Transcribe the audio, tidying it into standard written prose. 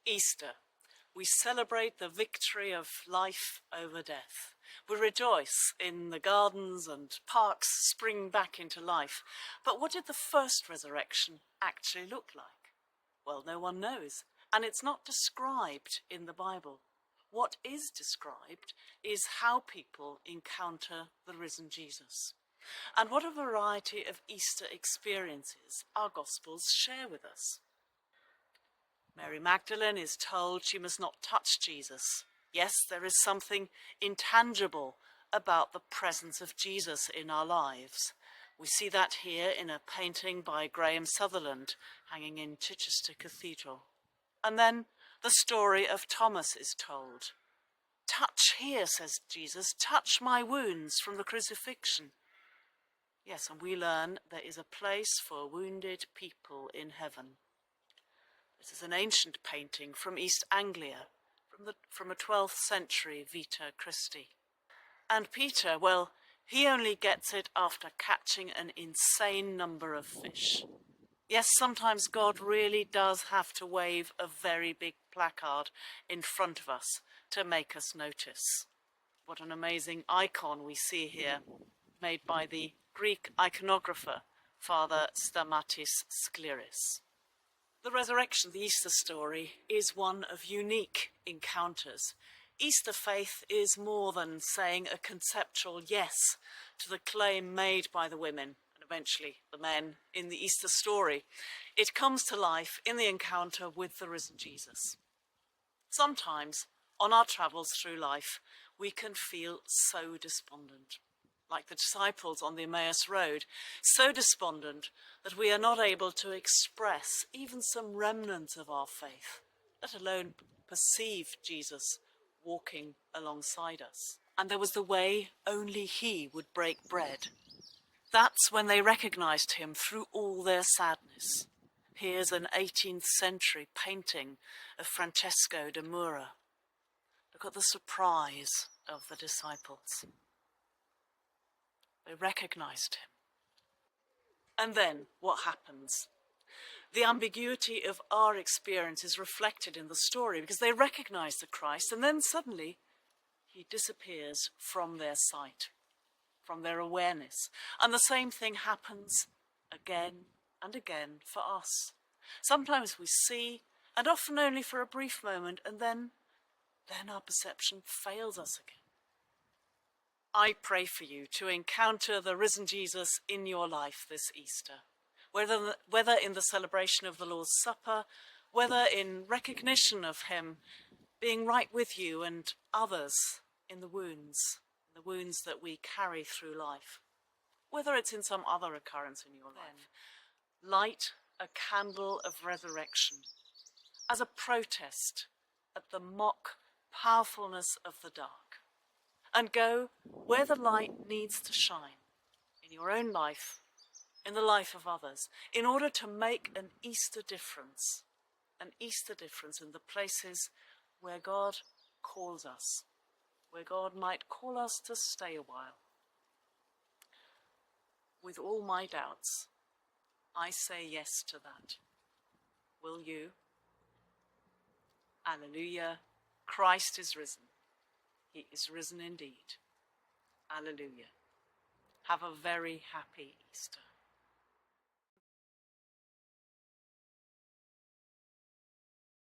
Easter. We celebrate the victory of life over death. We rejoice in the gardens and parks spring back into life. But what did the first resurrection actually look like? Well, no one knows, and it's not described in the Bible. What is described is how people encounter the risen Jesus, and what a variety of Easter experiences our Gospels share with us. Mary Magdalene is told she must not touch Jesus. Yes, there is something intangible about the presence of Jesus in our lives. We see that here in a painting by Graham Sutherland hanging in Chichester Cathedral. And then the story of Thomas is told. Touch here, says Jesus, touch my wounds from the crucifixion. Yes, and we learn there is a place for wounded people in heaven. This is an ancient painting from East Anglia, from a 12th century Vita Christi. And Peter, well, he only gets it after catching an insane number of fish. Yes, sometimes God really does have to wave a very big placard in front of us to make us notice. What an amazing icon we see here, made by the Greek iconographer, Father Stamatis Skleris. The resurrection, the Easter story, is one of unique encounters. Easter faith is more than saying a conceptual yes to the claim made by the women and eventually the men in the Easter story. It comes to life in the encounter with the risen Jesus. Sometimes, on our travels through life, we can feel so despondent, like the disciples on the Emmaus Road, so despondent that we are not able to express even some remnants of our faith, let alone perceive Jesus walking alongside us. And there was the way only he would break bread. That's when they recognized him through all their sadness. Here's an 18th century painting of Francesco de Mura. Look at the surprise of the disciples. They recognized him. And then what happens? The ambiguity of our experience is reflected in the story because they recognize the Christ and then suddenly he disappears from their sight, from their awareness. And the same thing happens again and again for us. Sometimes we see, and often only for a brief moment, and then our perception fails us again. I pray for you to encounter the risen Jesus in your life this Easter, whether in the celebration of the Lord's Supper, whether in recognition of him being right with you and others in the wounds that we carry through life, whether it's in some other occurrence in your life. Light a candle of resurrection as a protest at the mock powerfulness of the dark. And go where the light needs to shine, in your own life, in the life of others, in order to make an Easter difference in the places where God calls us, where God might call us to stay a while. With all my doubts, I say yes to that. Will you? Alleluia, Christ is risen. He is risen indeed. Alleluia. Have a very happy Easter.